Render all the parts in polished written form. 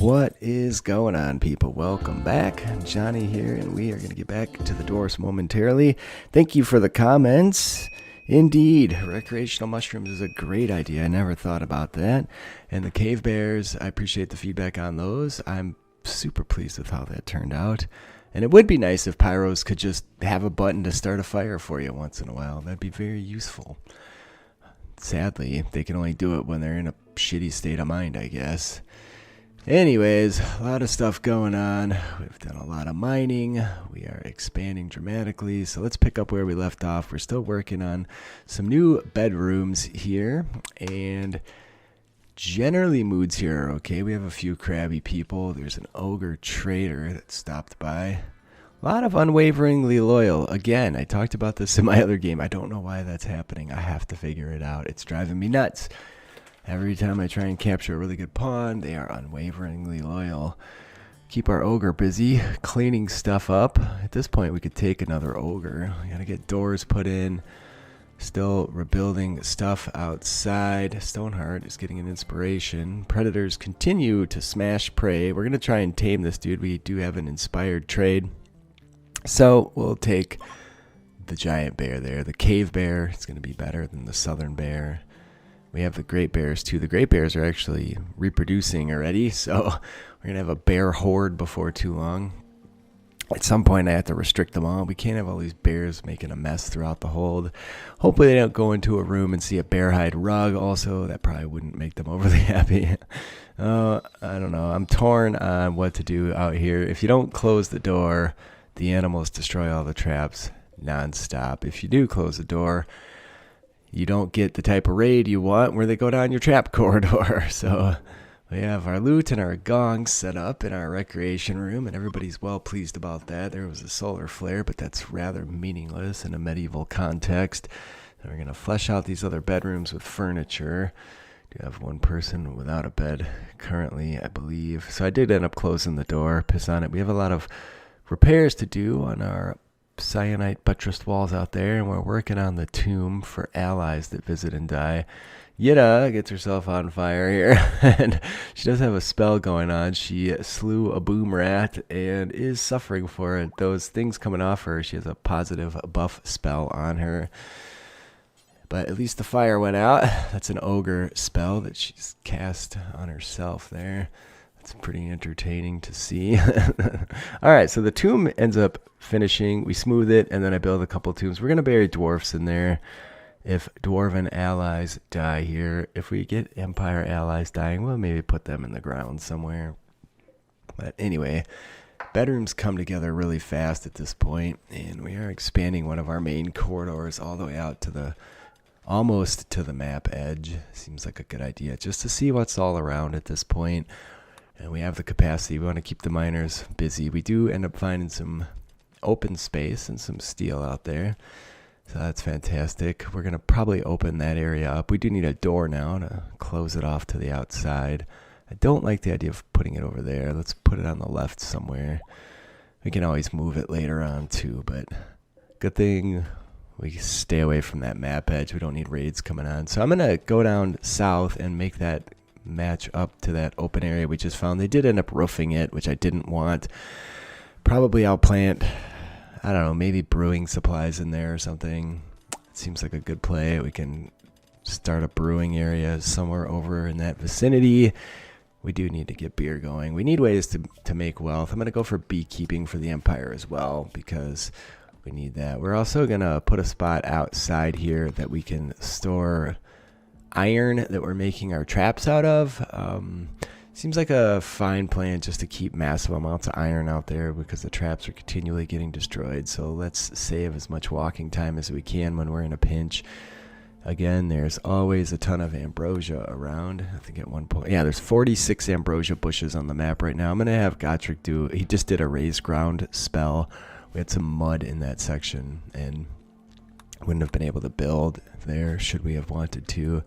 What is going on, people? Welcome back. Johnny here, and we are going to get back to the Dwarfs momentarily. Thank you for the comments. Indeed, recreational mushrooms is a great idea. I never thought about that. And the cave bears, I appreciate the feedback on those. I'm super pleased with how that turned out. And it would be nice if pyros could just have a button to start a fire for you once in a while. That'd be very useful. Sadly, they can only do it when they're in a shitty state of mind, I guess. Anyways, a lot of stuff going on. We've done a lot of mining. We are expanding dramatically. So let's pick up where we left off. We're still working on some new bedrooms here. And generally moods here are okay. We have a few crabby people. There's an ogre trader that stopped by. A lot of unwaveringly loyal. Again, I talked about this in my other game. I don't know why that's happening. I have to figure it out. It's driving me nuts. Every time I try and capture a really good pawn, they are unwaveringly loyal. Keep our ogre busy cleaning stuff up. At this point, we could take another ogre. We gotta get doors put in. Still rebuilding stuff outside. Stoneheart is getting an inspiration. Predators continue to smash prey. We're gonna try and tame this dude. We do have an inspired trade. So we'll take the giant bear there. The cave bear is gonna be better than the southern bear. We have the great bears too. The great bears are actually reproducing already, so we're going to have a bear horde before too long. At some point, I have to restrict them all. We can't have all these bears making a mess throughout the hold. Hopefully, they don't go into a room and see a bear hide rug. Also, that probably wouldn't make them overly happy. I don't know. I'm torn on what to do out here. If you don't close the door, the animals destroy all the traps nonstop. If you do close the door, you don't get the type of raid you want where they go down your trap corridor. So we have our loot and our gongs set up in our recreation room, and everybody's well pleased about that. There was a solar flare, but that's rather meaningless in a medieval context. And we're going to flesh out these other bedrooms with furniture. We have one person without a bed currently, I believe. So I did end up closing the door. Piss on it. We have a lot of repairs to do on our cyanite buttressed walls out there, and we're working on the tomb for allies that visit and die. Yitta gets herself on fire here, and she does have a spell going on. She slew a boom rat and is suffering for it. Those things coming off her, she has a positive buff spell on her. But at least the fire went out. That's an ogre spell that she's cast on herself there. It's pretty entertaining to see. All right, so the tomb ends up finishing. We smooth it, and then I build a couple tombs. We're going to bury dwarfs in there if dwarven allies die here. If we get empire allies dying, we'll maybe put them in the ground somewhere. But anyway, bedrooms come together really fast at this point, and we are expanding one of our main corridors all the way out to the almost to the map edge. Seems like a good idea just to see what's all around at this point. And we have the capacity. We want to keep the miners busy. We do end up finding some open space and some steel out there. So that's fantastic. We're going to probably open that area up. We do need a door now to close it off to the outside. I don't like the idea of putting it over there. Let's put it on the left somewhere. We can always move it later on too, but good thing we stay away from that map edge. We don't need raids coming on. So I'm going to go down south and make that match up to that open area we just found. They did end up roofing it, which I didn't want. Probably I'll plant, I don't know, maybe brewing supplies in there or something. It seems like a good play. We can start a brewing area somewhere over in that vicinity. We do need to get beer going. We need ways to make wealth. I'm going to go for beekeeping for the empire as well because we need that. We're also going to put a spot outside here that we can store iron that we're making our traps out of. Seems like a fine plan just to keep massive amounts of iron out there because the traps are continually getting destroyed. So let's save as much walking time as we can when we're in a pinch. Again, there's always a ton of ambrosia around. I think at one point, yeah, there's 46 ambrosia bushes on the map right now. I'm going to have Gotrik do, he just did a raised ground spell. We had some mud in that section and wouldn't have been able to build there should we have wanted to.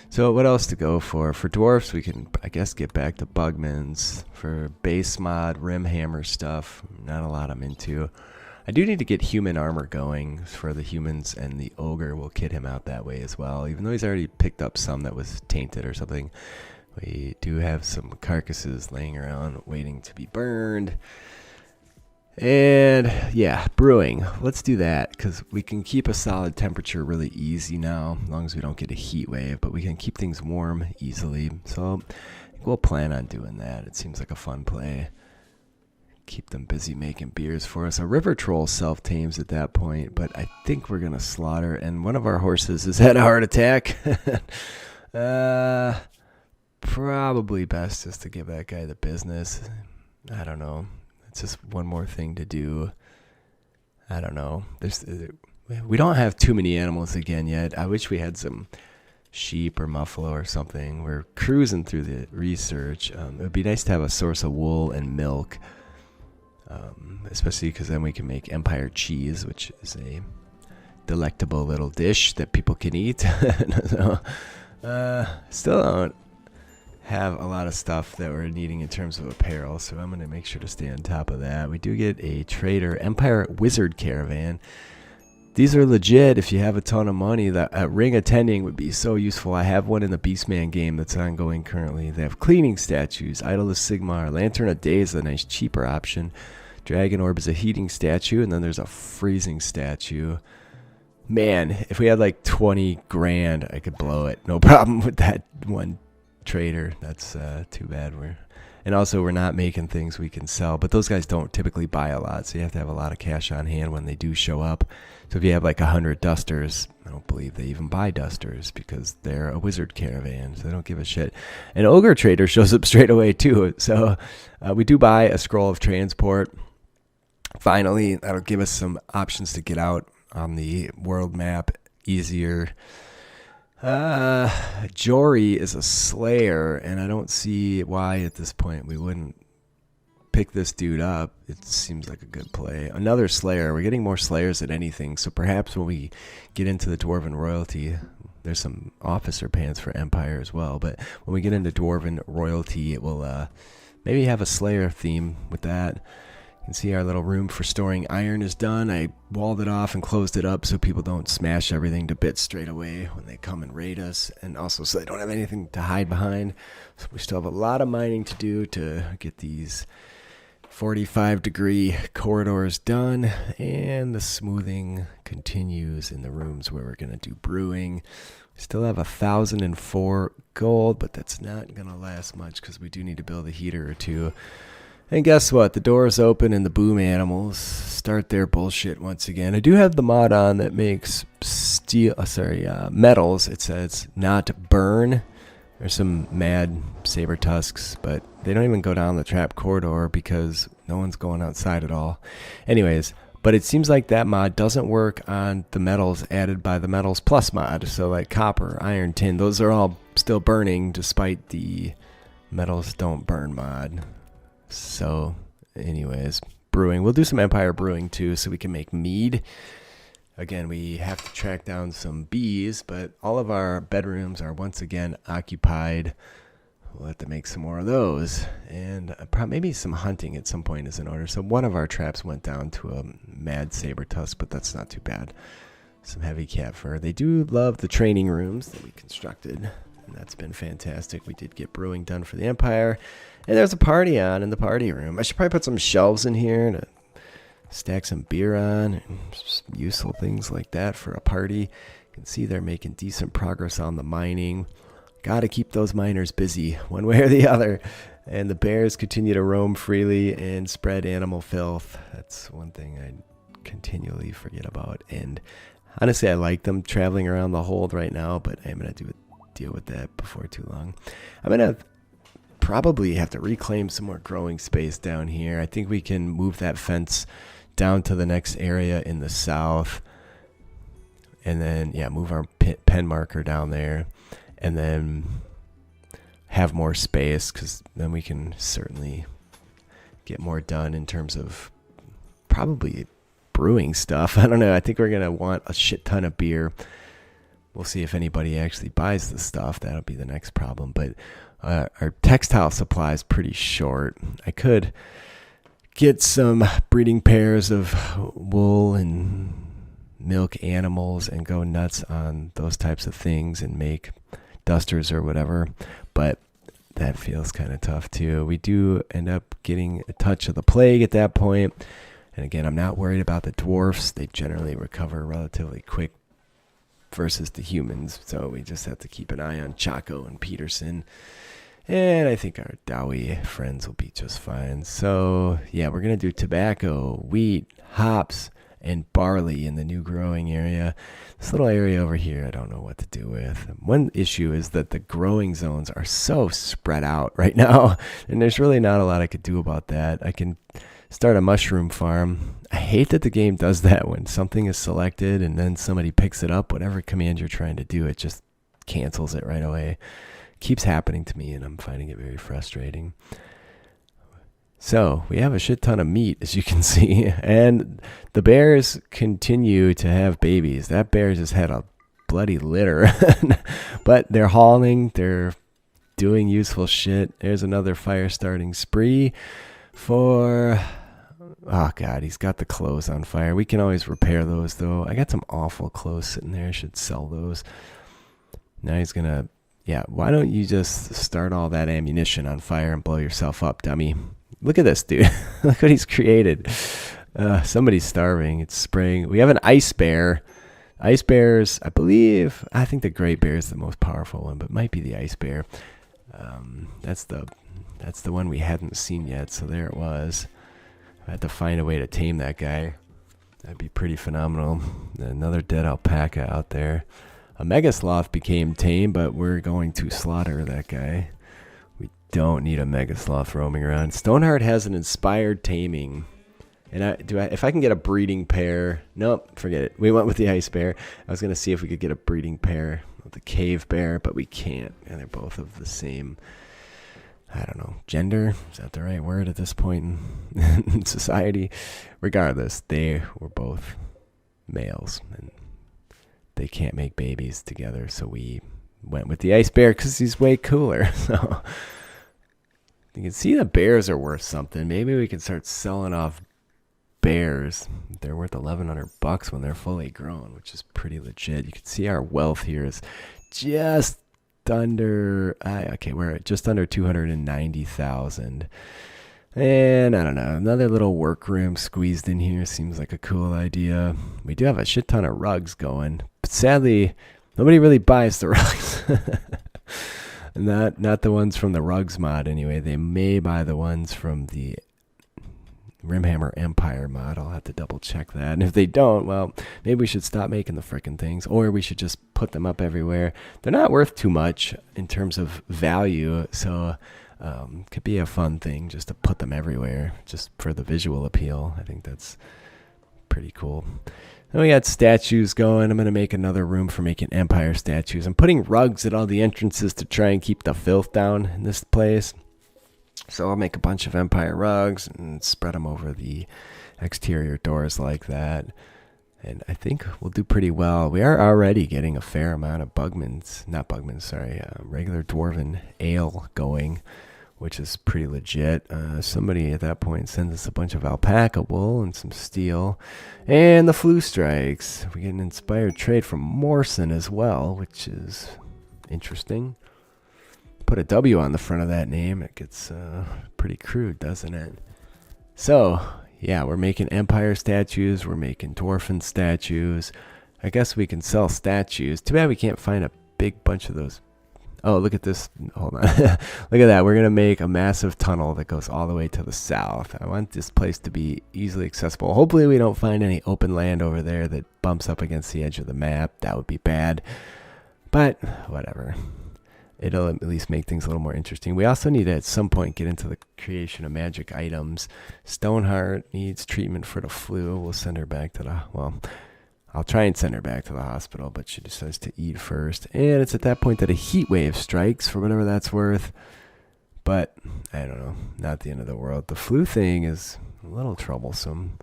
So what else to go for? For dwarfs, we can, I guess, get back to Bugmans. For base mod, Rimhammer stuff, not a lot I'm into. I do need to get human armor going for the humans, and the ogre will kit him out that way as well. Even though he's already picked up some that was tainted or something, We do have some carcasses laying around waiting to be burned. And yeah, brewing. Let's do that because we can keep a solid temperature really easy now, as long as we don't get a heat wave, but we can keep things warm easily. So I think we'll plan on doing that. It seems like a fun play. Keep them busy making beers for us. A river troll self-tames at that point, but I think we're going to slaughter. And one of our horses has had a heart attack. Probably best just to give that guy the business. I don't know. It's just one more thing to do. I don't know. We don't have too many animals again yet. I wish we had some sheep or muffalo or something. We're cruising through the research. It would be nice to have a source of wool and milk. Especially because then we can make Empire cheese, which is a delectable little dish that people can eat. So, still don't have a lot of stuff that we're needing in terms of apparel, so I'm going to make sure to stay on top of that. We do get a trader, Empire Wizard Caravan. These are legit if you have a ton of money. That ring attending would be so useful. I have one in the Beastman game that's ongoing currently. They have cleaning statues, Idol of Sigmar, Lantern of Day is a nice cheaper option. Dragon Orb is a heating statue, and then there's a freezing statue. Man, if we had like 20 grand, I could blow it. No problem with that one trader. That's too bad. And also we're not making things we can sell, but those guys don't typically buy a lot, so you have to have a lot of cash on hand when they do show up. So if you have like 100 dusters, I don't believe they even buy dusters because they're a wizard caravan, so they don't give a shit. An ogre trader shows up straight away too, so we do buy a scroll of transport. Finally, that'll give us some options to get out on the world map easier. Jory is a slayer, and I don't see why at this point we wouldn't pick this dude up. It seems like a good play. Another slayer. We're getting more slayers than anything, so perhaps when we get into the Dwarven royalty, there's some officer pants for Empire as well, but when we get into Dwarven royalty, it will maybe have a slayer theme with that. You can see our little room for storing iron is done. I walled it off and closed it up so people don't smash everything to bits straight away when they come and raid us, and also so they don't have anything to hide behind. So we still have a lot of mining to do to get these 45-degree corridors done, and the smoothing continues in the rooms where we're going to do brewing. We still have 1,004 gold, but that's not going to last much because we do need to build a heater or two. And guess what? The doors open and the boom animals start their bullshit once again. I do have the mod on that makes metals. It says not burn. There's some mad saber tusks, but they don't even go down the trap corridor because no one's going outside at all. Anyways, but it seems like that mod doesn't work on the metals added by the Metals Plus mod. So like copper, iron, tin, those are all still burning despite the metals don't burn mod. So anyways, brewing. We'll do some Empire brewing too so we can make mead. Again, we have to track down some bees, but all of our bedrooms are once again occupied. We'll have to make some more of those. And maybe some hunting at some point is in order. So one of our traps went down to a mad saber tusk, but that's not too bad. Some heavy cat fur. They do love the training rooms that we constructed, and that's been fantastic. We did get brewing done for the Empire. And there's a party on in the party room. I should probably put some shelves in here to stack some beer on and useful things like that for a party. You can see they're making decent progress on the mining. Got to keep those miners busy one way or the other. And the bears continue to roam freely and spread animal filth. That's one thing I continually forget about. And honestly, I like them traveling around the hold right now, but I'm going to deal with that before too long. I'm going to probably have to reclaim some more growing space down here. I think we can move that fence down to the next area in the south, and then move our pen marker down there, and then have more space, because then we can certainly get more done in terms of probably brewing stuff. I don't know. I think we're gonna want a shit ton of beer. We'll see if anybody actually buys the stuff. That'll be the next problem. But our textile supply is pretty short. I could get some breeding pairs of wool and milk animals and go nuts on those types of things and make dusters or whatever. But that feels kind of tough too. We do end up getting a touch of the plague at that point. And again, I'm not worried about the dwarfs. They generally recover relatively quick versus the humans. So we just have to keep an eye on Chaco and Peterson. And I think our Dowie friends will be just fine. So yeah, we're going to do tobacco, wheat, hops, and barley in the new growing area. This little area over here, I don't know what to do with. One issue is that the growing zones are so spread out right now, and there's really not a lot I could do about that. I can start a mushroom farm. I hate that the game does that when something is selected and then somebody picks it up. Whatever command you're trying to do, it just cancels it right away. Keeps happening to me, and I'm finding it very frustrating. So we have a shit ton of meat, as you can see, and the bears continue to have babies. That bear just had a bloody litter, but they're hauling, they're doing useful shit. There's another fire starting spree for, oh god, he's got the clothes on fire. We can always repair those though. I got some awful clothes sitting there. I should sell those. Now he's gonna, yeah, why don't you just start all that ammunition on fire and blow yourself up, dummy? Look at this, dude. Look what he's created. Somebody's starving. It's spring. We have an ice bear. Ice bears, I think the great bear is the most powerful one, but it might be the ice bear. That's the one we hadn't seen yet, so there it was. I had to find a way to tame that guy. That'd be pretty phenomenal. Another dead alpaca out there. A mega sloth became tame, but we're going to slaughter that guy. We don't need a mega sloth roaming around. Stoneheart has an inspired taming. And if I can get a breeding pair. Nope, forget it. We went with the ice bear. I was going to see if we could get a breeding pair of the cave bear, but we can't. And they're both of the same, I don't know, gender? Is that the right word at this point in society? Regardless, they were both males, and they can't make babies together, so we went with the ice bear because he's way cooler. So you can see the bears are worth something. Maybe we can start selling off bears. They're worth $1,100 when they're fully grown, which is pretty legit. You can see our wealth here is just under, we're at just under 290,000. And I don't know, another little workroom squeezed in here seems like a cool idea. We do have a shit ton of rugs going, but sadly, nobody really buys the rugs. Not the ones from the rugs mod anyway. They may buy the ones from the Rimhammer Empire mod. I'll have to double check that. And if they don't, well, maybe we should stop making the frickin' things, or we should just put them up everywhere. They're not worth too much in terms of value, so could be a fun thing just to put them everywhere, just for the visual appeal. I think that's pretty cool. Then we got statues going. I'm going to make another room for making Empire statues. I'm putting rugs at all the entrances to try and keep the filth down in this place. So I'll make a bunch of Empire rugs and spread them over the exterior doors like that. And I think we'll do pretty well. We are already getting a fair amount of regular Dwarven ale going, which is pretty legit. Somebody at that point sends us a bunch of alpaca wool and some steel. And the flu strikes. We get an inspired trade from Morrison as well, which is interesting. Put a W on the front of that name. It gets pretty crude, doesn't it? So, yeah, we're making Empire statues. We're making Dwarfen statues. I guess we can sell statues. Too bad we can't find a big bunch of those. Oh, look at this. Hold on. Look at that. We're going to make a massive tunnel that goes all the way to the south. I want this place to be easily accessible. Hopefully we don't find any open land over there that bumps up against the edge of the map. That would be bad. But whatever. It'll at least make things a little more interesting. We also need to at some point get into the creation of magic items. Stoneheart needs treatment for the flu. We'll send her back to the, well, I'll try and send her back to the hospital, but she decides to eat first. And it's at that point that a heat wave strikes, for whatever that's worth. But, I don't know, not the end of the world. The flu thing is a little troublesome.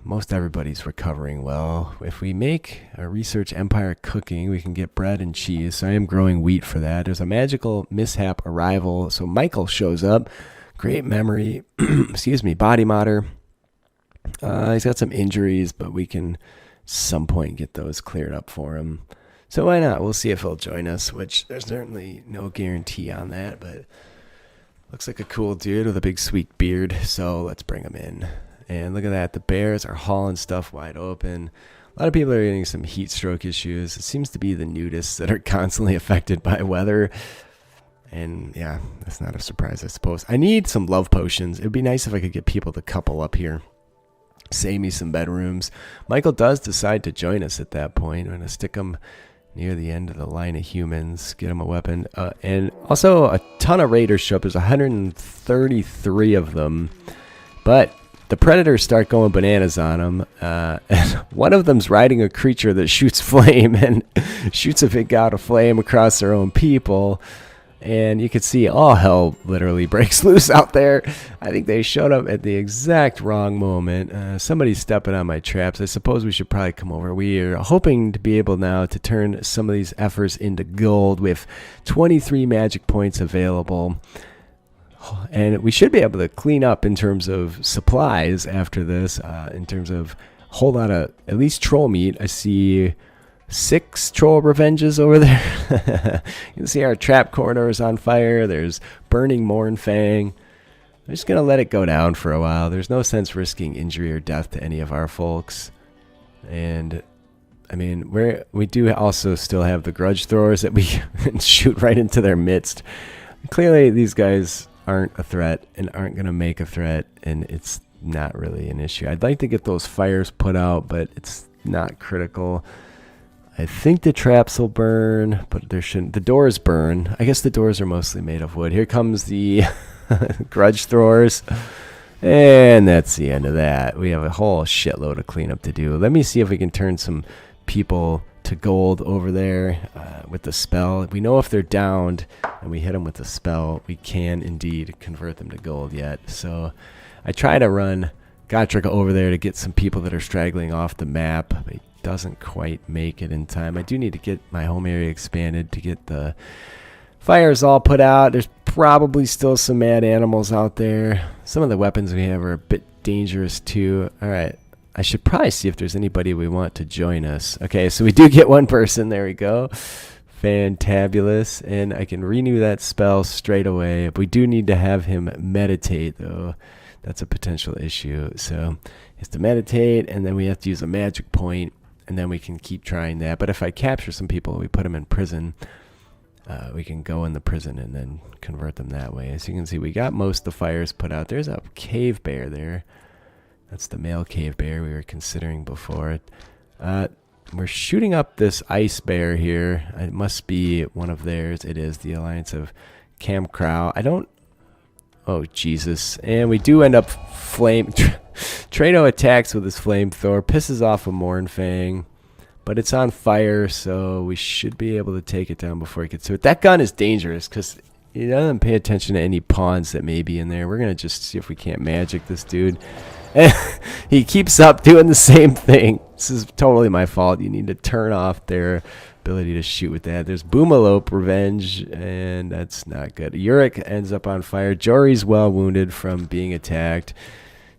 Most everybody's recovering well. If we make a research Empire cooking, we can get bread and cheese. So I am growing wheat for that. There's a magical mishap arrival. So Michael shows up. Great memory. Excuse me. Body modder. He's got some injuries, but we can some point get those cleared up for him. So why not? We'll see if he'll join us, which there's certainly no guarantee on that, but looks like a cool dude with a big sweet beard, so let's bring him in. And look at that, the bears are hauling stuff wide open. A lot of people are getting some heat stroke issues. It seems to be the nudists that are constantly affected by weather. And yeah, that's not a surprise, I suppose. I need some love potions. It would be nice if I could get people to couple up here. Save me some bedrooms. Michael does decide to join us at that point. I'm going to stick him near the end of the line of humans, get him a weapon. And also a ton of raiders show up. There's 133 of them. But the predators start going bananas on them. And one of them's riding a creature that shoots flame and shoots a big god of flame across their own people. And you can see all hell literally breaks loose out there. I think they showed up at the exact wrong moment. Somebody's stepping on my traps. I suppose we should probably come over. We are hoping to be able now to turn some of these efforts into gold with 23 magic points available. And we should be able to clean up in terms of supplies after this, in terms of a whole lot of at least troll meat. I see 6 troll revenges over there. You can see our trap corridor is on fire. There's burning Mornfang. I'm just going to let it go down for a while. There's no sense risking injury or death to any of our folks. And I mean, we do also still have the grudge throwers that we shoot right into their midst. Clearly, these guys aren't a threat and aren't going to make a threat, and it's not really an issue. I'd like to get those fires put out, but it's not critical. I think the traps will burn, but there shouldn't. The doors burn. I guess the doors are mostly made of wood. Here comes the grudge throwers. And that's the end of that. We have a whole shitload of cleanup to do. Let me see if we can turn some people to gold over there with the spell. We know if they're downed and we hit them with the spell, we can indeed convert them to gold yet. So I try to run Gotrik over there to get some people that are straggling off the map. It doesn't quite make it in time. I do need to get my home area expanded to get the fires all put out. There's probably still some mad animals out there. Some of the weapons we have are a bit dangerous too. All right. I should probably see if there's anybody we want to join us. Okay, so we do get one person. There we go. Fantabulous. And I can renew that spell straight away. We do need to have him meditate, though. That's a potential issue. So he has to meditate, and then we have to use a magic point, and then we can keep trying that. But if I capture some people, we put them in prison, we can go in the prison and then convert them that way. As you can see, we got most of the fires put out. There's a cave bear there. That's the male cave bear we were considering before. We're shooting up this ice bear here. It must be one of theirs. It is the Alliance of Cam Crow. I don't... Oh, Jesus. And we do end up flame... Trano attacks with his flamethrower, pisses off a Mornfang, but it's on fire, so we should be able to take it down before it gets to it. That gun is dangerous because he doesn't pay attention to any pawns that may be in there. We're going to just see if we can't magic this dude. He keeps up doing the same thing. This is totally my fault. You need to turn off their ability to shoot with that. There's Boomalope Revenge, and that's not good. Uric ends up on fire. Jory's well wounded from being attacked.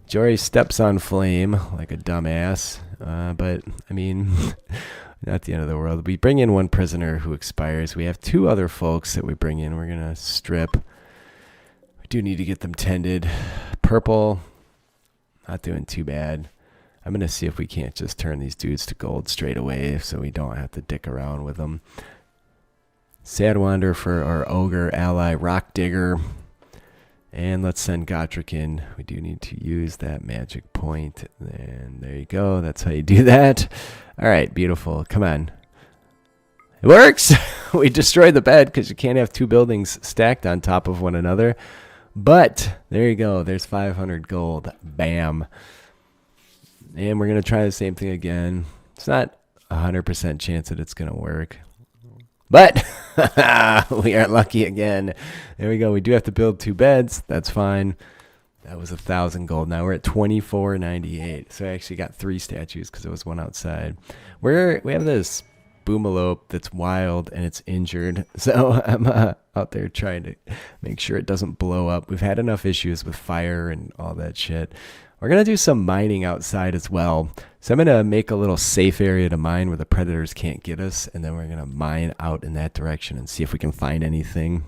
Jory steps on flame like a dumbass, but I mean, not the end of the world. We bring in one prisoner who expires. We have 2 other folks that we bring in. We're going to strip. We do need to get them tended. Purple, not doing too bad. I'm going to see if we can't just turn these dudes to gold straight away so we don't have to dick around with them. Sad Wander for our ogre ally, Rock Digger. And let's send Gotrik in. We do need to use that magic point. And there you go. That's how you do that. All right, beautiful. Come on. It works! We destroyed the bed because you can't have 2 buildings stacked on top of one another. But there you go. There's 500 gold. Bam. And we're going to try the same thing again. It's not 100% chance that it's going to work. But we are lucky again. There we go. We do have to build 2 beds. That's fine. That was 1,000 gold. Now we're at 2498. So I actually got 3 statues because there was one outside. We have this Boomalope that's wild and it's injured. So I'm out there trying to make sure it doesn't blow up. We've had enough issues with fire and all that shit. We're going to do some mining outside as well. So I'm going to make a little safe area to mine where the predators can't get us, and then we're going to mine out in that direction and see if we can find anything.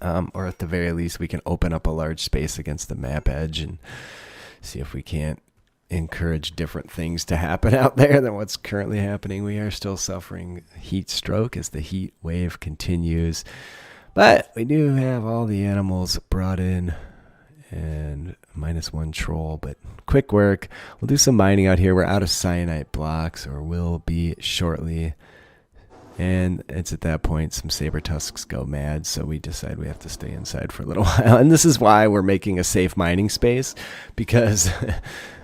Or at the very least, we can open up a large space against the map edge and see if we can't encourage different things to happen out there than what's currently happening. We are still suffering heat stroke as the heat wave continues. But we do have all the animals brought in and -1 troll, but quick work. We'll do some mining out here. We're out of cyanite blocks, or will be shortly. And it's at that point some saber tusks go mad, so we decide we have to stay inside for a little while. And this is why we're making a safe mining space, because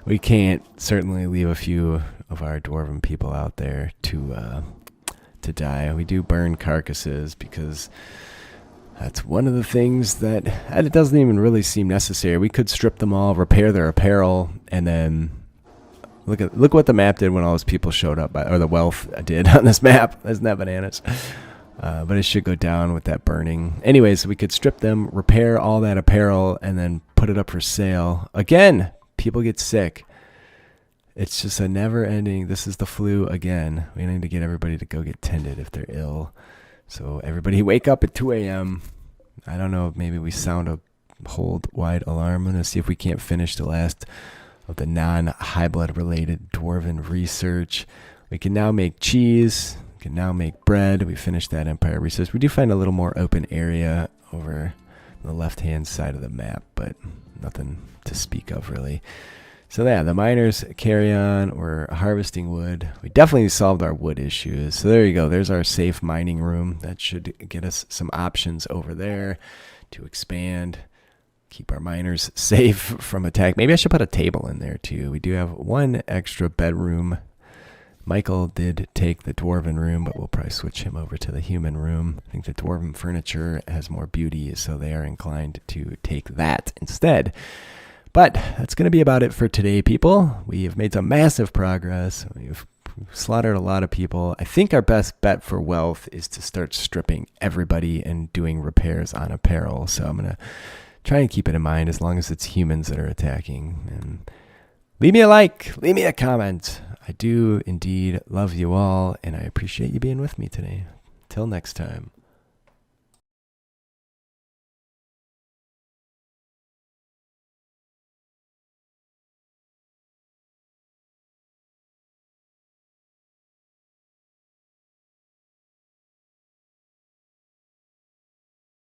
we can't certainly leave a few of our dwarven people out there to die. We do burn carcasses because that's one of the things that it doesn't even really seem necessary. We could strip them all, repair their apparel, and then look what the map did when all those people showed up, or the wealth did on this map. Isn't that bananas? But it should go down with that burning. Anyways, we could strip them, repair all that apparel, and then put it up for sale. Again, people get sick. It's just a never-ending, this is the flu again. We need to get everybody to go get tended if they're ill. So everybody wake up at 2 a.m. I don't know, maybe we sound a hold wide alarm. I'm going to see if we can't finish the last of the non-high blood related dwarven research. We can now make cheese. We can now make bread. We finished that empire research. We do find a little more open area over the left-hand side of the map, but nothing to speak of really. So yeah, the miners carry on. We're harvesting wood. We definitely solved our wood issues. So there you go. There's our safe mining room. That should get us some options over there to expand, keep our miners safe from attack. Maybe I should put a table in there too. We do have one extra bedroom. Michael did take the dwarven room, but we'll probably switch him over to the human room. I think the dwarven furniture has more beauty, so they are inclined to take that instead. But that's going to be about it for today, people. We have made some massive progress. We've slaughtered a lot of people. I think our best bet for wealth is to start stripping everybody and doing repairs on apparel. So I'm going to try and keep it in mind as long as it's humans that are attacking. And leave me a like, leave me a comment. I do indeed love you all, and I appreciate you being with me today. Till next time.